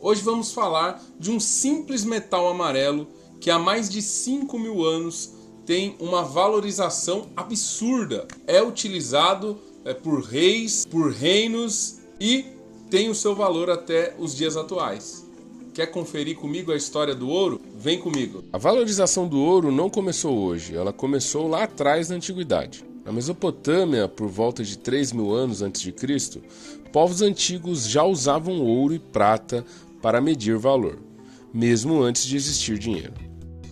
Hoje vamos falar de um simples metal amarelo que há mais de 5.000 anos tem uma valorização absurda. É utilizado por reis, por reinos e tem o seu valor até os dias atuais. Quer conferir comigo a história do ouro? Vem comigo. A valorização do ouro não começou hoje, ela começou lá atrás na Antiguidade. Na Mesopotâmia, por volta de 3.000 anos antes de Cristo, povos antigos já usavam ouro e prata para medir valor, mesmo antes de existir dinheiro.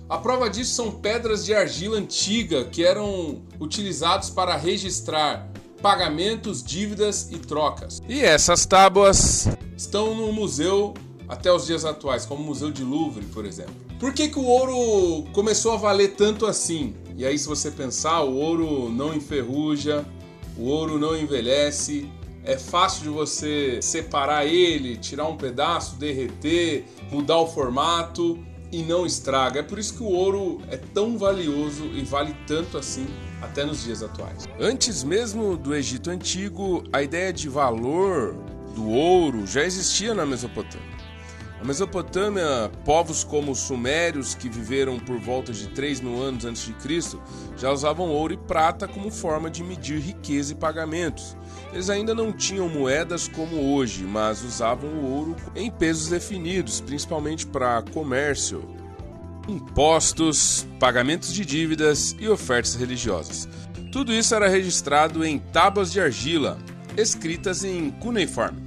A prova disso são pedras de argila antiga que eram utilizados para registrar pagamentos, dívidas e trocas. E essas tábuas estão no museu até os dias atuais, como o Museu de Louvre, por exemplo. Por que o ouro começou a valer tanto assim? E aí, se você pensar, o ouro não enferruja, o ouro não envelhece, é fácil de você separar ele, tirar um pedaço, derreter, mudar o formato e não estraga. É por isso que o ouro é tão valioso e vale tanto assim até nos dias atuais. Antes mesmo do Egito Antigo, a ideia de valor do ouro já existia na Mesopotâmia. Na Mesopotâmia, povos como os sumérios, que viveram por volta de 3.000 anos antes de Cristo, já usavam ouro e prata como forma de medir riqueza e pagamentos. Eles ainda não tinham moedas como hoje, mas usavam o ouro em pesos definidos, principalmente para comércio, impostos, pagamentos de dívidas e ofertas religiosas. Tudo isso era registrado em tábuas de argila, escritas em cuneiforme,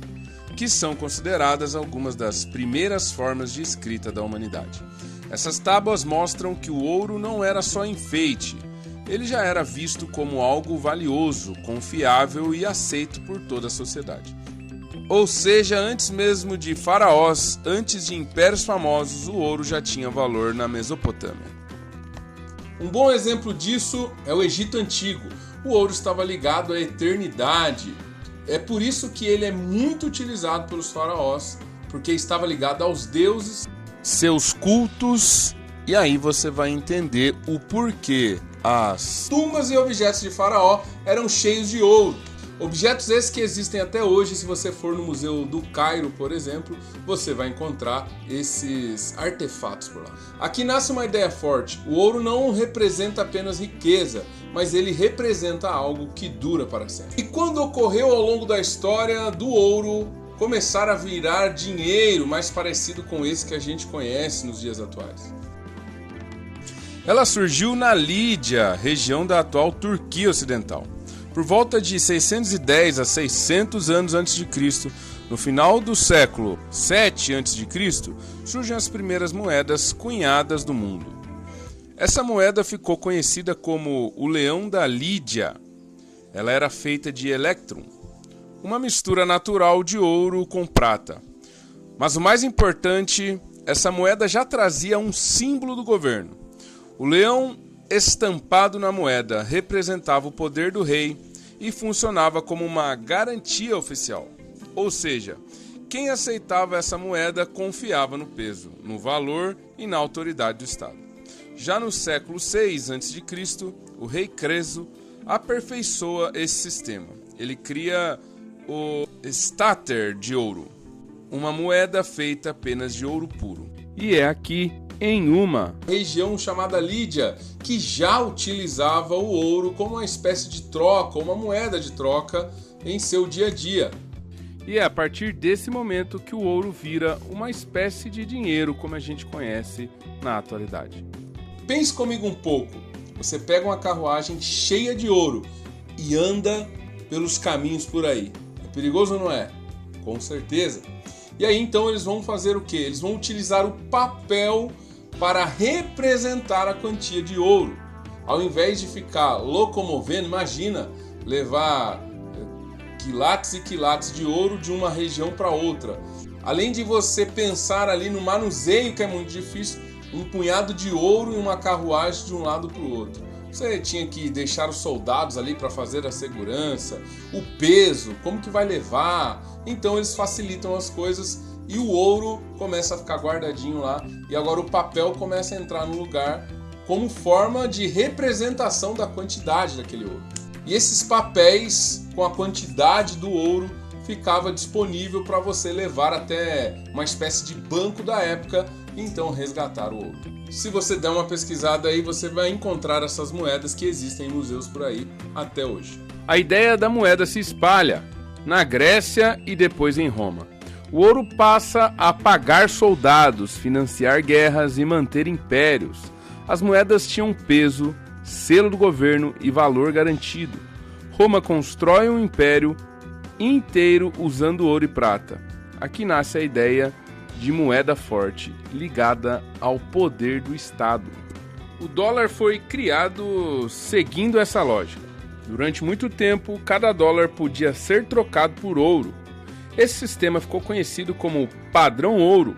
que são consideradas algumas das primeiras formas de escrita da humanidade. Essas tábuas mostram que o ouro não era só enfeite, ele já era visto como algo valioso, confiável e aceito por toda a sociedade. Ou seja, antes mesmo de faraós, antes de impérios famosos, o ouro já tinha valor na Mesopotâmia. Um bom exemplo disso é o Egito Antigo. O ouro estava ligado à eternidade. É por isso que ele é muito utilizado pelos faraós, porque estava ligado aos deuses, seus cultos, e aí você vai entender o porquê as tumbas e objetos de faraó eram cheios de ouro. Objetos esses que existem até hoje. Se você for no Museu do Cairo, por exemplo, você vai encontrar esses artefatos por lá. Aqui nasce uma ideia forte. O ouro não representa apenas riqueza, mas ele representa algo que dura para sempre. E quando ocorreu ao longo da história do ouro começar a virar dinheiro mais parecido com esse que a gente conhece nos dias atuais? Ela surgiu na Lídia, região da atual Turquia Ocidental. Por volta de 610 a 600 anos antes de Cristo, no final do século 7 a.C., surgem as primeiras moedas cunhadas do mundo. Essa moeda ficou conhecida como o Leão da Lídia. Ela era feita de electrum, uma mistura natural de ouro com prata. Mas o mais importante, essa moeda já trazia um símbolo do governo. O leão estampado na moeda representava o poder do rei e funcionava como uma garantia oficial. Ou seja, quem aceitava essa moeda confiava no peso, no valor e na autoridade do Estado. Já no século 6 a.C., o rei Creso aperfeiçoa esse sistema. Ele cria o stater de ouro, uma moeda feita apenas de ouro puro. E é aqui em uma região chamada Lídia, que já utilizava o ouro como uma espécie de troca, uma moeda de troca em seu dia a dia. E é a partir desse momento que o ouro vira uma espécie de dinheiro como a gente conhece na atualidade. Pense comigo um pouco. Você pega uma carruagem cheia de ouro e anda pelos caminhos por aí. É perigoso ou não é? Com certeza. E aí então eles vão fazer o quê? Eles vão utilizar o papel para representar a quantia de ouro. Ao invés de ficar locomovendo, imagina levar quilates e quilates de ouro de uma região para outra. Além de você pensar ali no manuseio, que é muito difícil, um punhado de ouro e uma carruagem de um lado para o outro. Você tinha que deixar os soldados ali para fazer a segurança, o peso, como que vai levar. Então eles facilitam as coisas e o ouro começa a ficar guardadinho lá. E agora o papel começa a entrar no lugar como forma de representação da quantidade daquele ouro. E esses papéis com a quantidade do ouro ficava disponível para você levar até uma espécie de banco da época e então resgatar o ouro. Se você der uma pesquisada aí, você vai encontrar essas moedas que existem em museus por aí até hoje. A ideia da moeda se espalha na Grécia e depois em Roma. O ouro passa a pagar soldados, financiar guerras e manter impérios. As moedas tinham peso, selo do governo e valor garantido. Roma constrói um império inteiro usando ouro e prata. Aqui nasce a ideia de moeda forte, ligada ao poder do Estado. O dólar foi criado seguindo essa lógica. Durante muito tempo, cada dólar podia ser trocado por ouro. Esse sistema ficou conhecido como padrão ouro.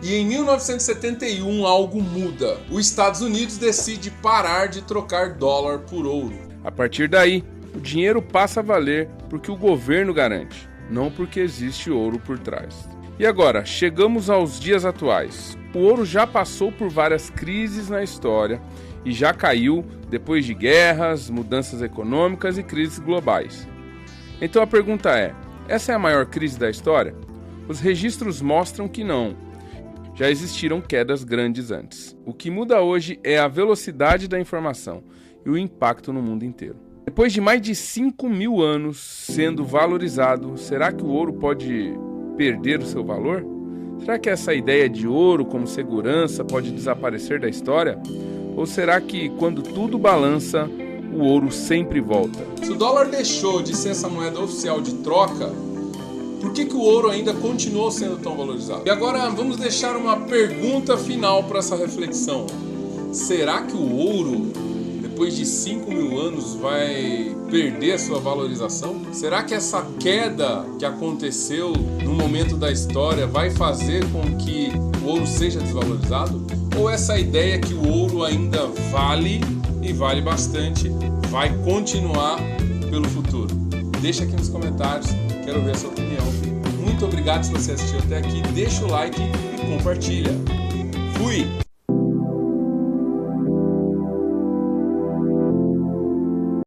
E em 1971 algo muda. Os Estados Unidos decide parar de trocar dólar por ouro. A partir daí, o dinheiro passa a valer porque o governo garante, não porque existe ouro por trás. E agora, chegamos aos dias atuais. O ouro já passou por várias crises na história e já caiu depois de guerras, mudanças econômicas e crises globais. Então a pergunta é: essa é a maior crise da história? Os registros mostram que não. Já existiram quedas grandes antes. O que muda hoje é a velocidade da informação e o impacto no mundo inteiro. Depois de mais de 5.000 anos sendo valorizado, será que o ouro pode perder o seu valor? Será que essa ideia de ouro como segurança pode desaparecer da história? Ou será que quando tudo balança, o ouro sempre volta? Se o dólar deixou de ser essa moeda oficial de troca, por que o ouro ainda continuou sendo tão valorizado? E agora vamos deixar uma pergunta final para essa reflexão. Será que o ouro, depois de 5.000 anos, vai perder a sua valorização? Será que essa queda que aconteceu no momento da história vai fazer com que o ouro seja desvalorizado? Ou essa ideia que o ouro ainda vale e vale bastante, vai continuar pelo futuro? Deixa aqui nos comentários, quero ver a sua opinião. Muito obrigado se você assistiu até aqui, deixa o like e compartilha. Fui!